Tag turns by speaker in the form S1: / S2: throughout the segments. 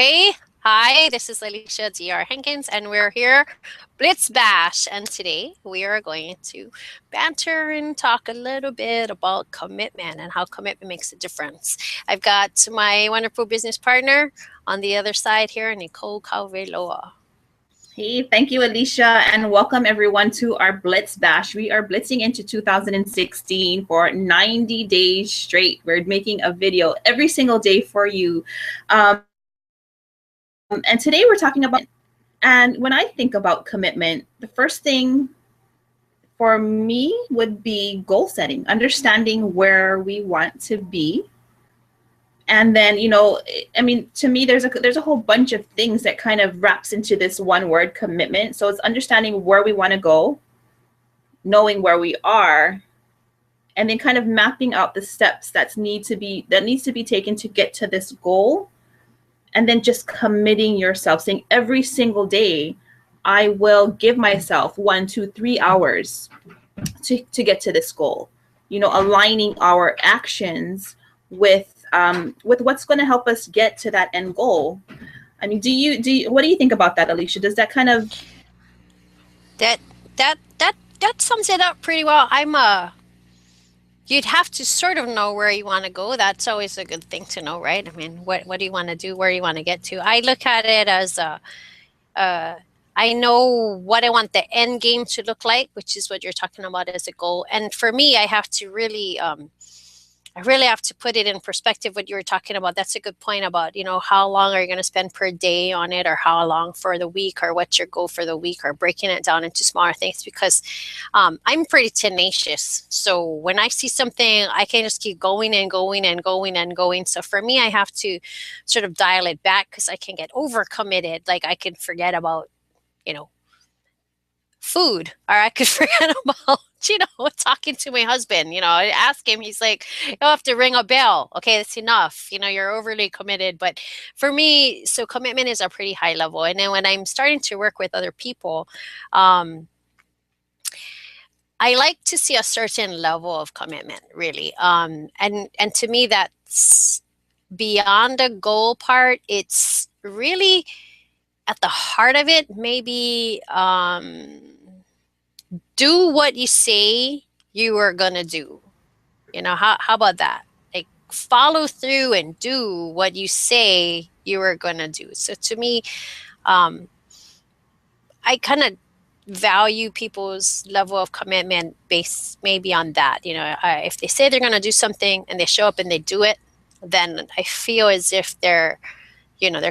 S1: Hey, hi, this is Alicia Hankins, and we're here, Blitz Bash. And today we are going to banter and talk a little bit about commitment and how commitment makes a difference. I've got my wonderful business partner on the other side here, Nicole Kauweloa.
S2: Hey, thank you, Alicia, and welcome everyone to our Blitz Bash. We are blitzing into 2016 for 90 days straight. We're making a video every single day for you. And today we're talking about, and when I think about commitment, the first thing for me would be goal setting, understanding where we want to be. And then, to me, there's a whole bunch of things that kind of wraps into this one word, commitment. So it's understanding where we want to go, knowing where we are, and then kind of mapping out the steps that needs to be taken to get to this goal. And then just committing yourself, saying every single day, I will give myself 1, 2, 3 hours to get to this goal. Aligning our actions with what's going to help us get to that end goal. I mean, what do you think about that, Alicia? Does that kind of
S1: that sums it up pretty well. You'd have to sort of know where you want to go. That's always a good thing to know, right? I mean, what do you want to do? Where do you want to get to? I look at it as I know what I want the end game to look like, which is what you're talking about as a goal. And for me, I have to really have to put it in perspective what you were talking about. That's a good point about, how long are you going to spend per day on it, or how long for the week, or what's your goal for the week, or breaking it down into smaller things, because I'm pretty tenacious. So when I see something, I can just keep going and going and going and going. So for me, I have to sort of dial it back, because I can get overcommitted. Like I can forget about, food, or I could forget about, talking to my husband. I ask him, he's like, you'll have to ring a bell. Okay, that's enough. You're overly committed. But for me, so commitment is a pretty high level. And then when I'm starting to work with other people, I like to see a certain level of commitment, really. And to me, that's beyond the goal part. It's really at the heart of it, maybe do what you say you are going to do. How about that? Like follow through and do what you say you are going to do. So to me, I kind of value people's level of commitment based maybe on that. If they say they're going to do something and they show up and they do it, then I feel as if they're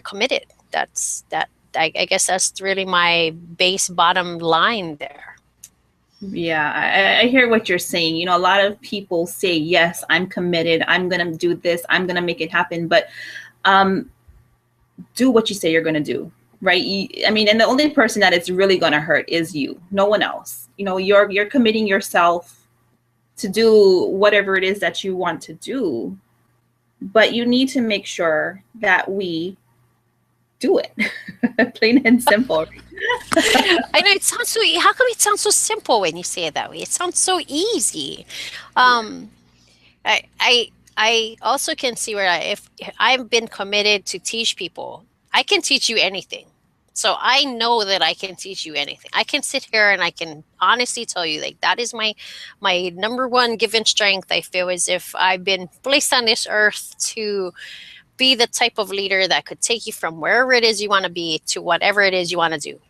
S1: committed. I guess that's really my bottom line there.
S2: Yeah, I hear what you're saying. A lot of people say, yes, I'm committed. I'm going to do this. I'm going to make it happen. But do what you say you're going to do, right? And the only person that it's really going to hurt is you, no one else. You're committing yourself to do whatever it is that you want to do. But you need to make sure that we do it. Plain and simple.
S1: I know it sounds so. How come it sounds so simple when you say it that way? It sounds so easy. I also can see where if I've been committed to teach people, I can teach you anything. So I know that I can teach you anything. I can sit here and I can honestly tell you, like, that is my number one given strength. I feel as if I've been placed on this earth to be the type of leader that could take you from wherever it is you want to be to whatever it is you want to do.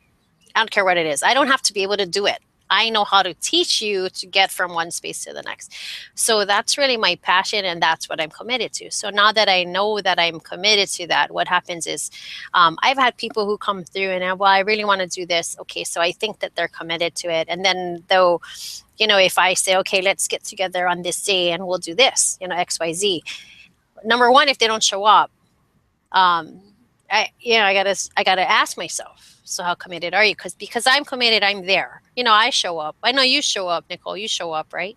S1: I don't care what it is. I don't have to be able to do it. I know how to teach you to get from one space to the next. So that's really my passion, and that's what I'm committed to. So now that I know that I'm committed to that, what happens is I've had people who come through and, I really want to do this. Okay, so I think that they're committed to it. And then though, if I say, okay, let's get together on this day and we'll do this, X, Y, Z. Number one, if they don't show up, I gotta ask myself, so how committed are you? Because I'm committed, I'm there. I show up. I know you show up, Nicole. You show up, right?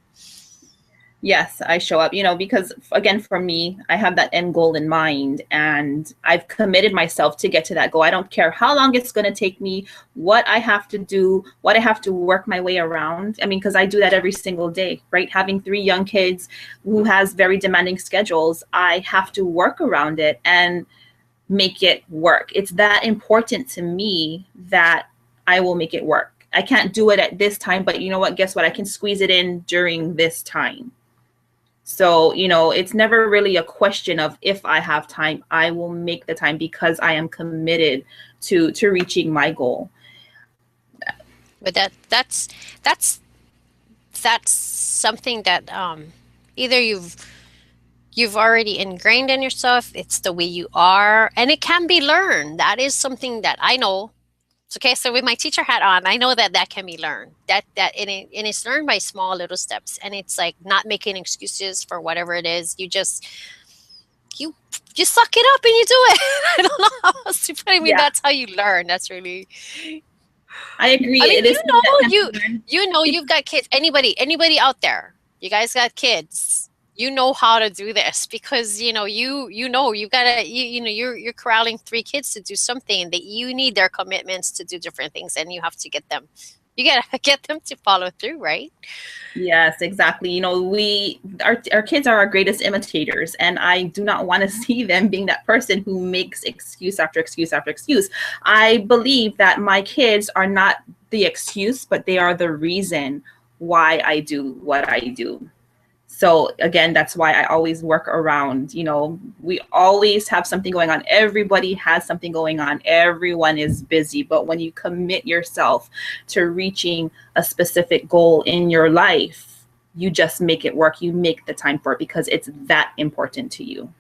S2: Yes, I show up, because again, for me, I have that end goal in mind, and I've committed myself to get to that goal. I don't care how long it's going to take me, what I have to do, what I have to work my way around. Because I do that every single day, right? Having 3 young kids who has very demanding schedules, I have to work around it. And make it work. It's that important to me that I will make it work. I can't do it at this time, but you know what? Guess what? I can squeeze it in during this time. So, you know, it's never really a question of if I have time. I will make the time because I am committed to reaching my goal.
S1: But that's something that either you've already ingrained in yourself. It's the way you are, and it can be learned. That is something that I know. Okay, so with my teacher hat on, I know that can be learned. And it's learned by small little steps, and it's like not making excuses for whatever it is. You just you suck it up and you do it. I don't know how else to put it. I mean, that's how you learn. That's really.
S2: I agree.
S1: I mean, you know, you've got kids. Anybody out there, you guys got kids. You know how to do this because you know you've got to you're corralling 3 kids to do something that you need their commitments to do different things, and you have to get them. You gotta get them to follow through, right?
S2: Yes, exactly. You know, our kids are our greatest imitators, and I do not want to see them being that person who makes excuse after excuse after excuse. I believe that my kids are not the excuse, but they are the reason why I do what I do. So again, that's why I always work around, you know, we always have something going on. Everybody has something going on. Everyone is busy. But when you commit yourself to reaching a specific goal in your life, you just make it work. You make the time for it because it's that important to you.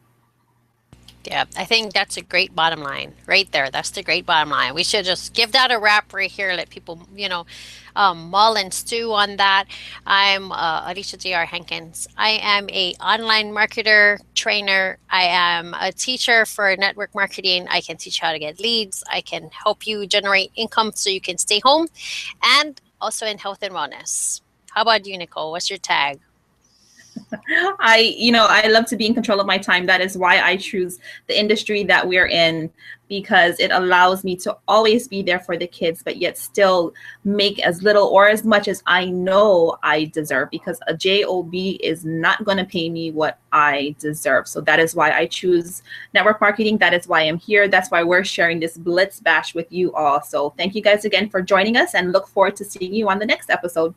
S1: Yeah, I think that's a great bottom line right there. That's the great bottom line. We should just give that a wrap right here. Let people, mull and stew on that. I'm Alicia J.R. Hankins. I am a online marketer, trainer. I am a teacher for network marketing. I can teach you how to get leads. I can help you generate income so you can stay home, and also in health and wellness. How about you, Nicole? What's your tag?
S2: I love to be in control of my time. That is why I choose the industry that we're in, because it allows me to always be there for the kids, but yet still make as little or as much as I know I deserve, because a job is not going to pay me what I deserve. So that is why I choose network marketing. That is why I'm here. That's why we're sharing this Blitz Bash with you all. So thank you guys again for joining us, and look forward to seeing you on the next episode.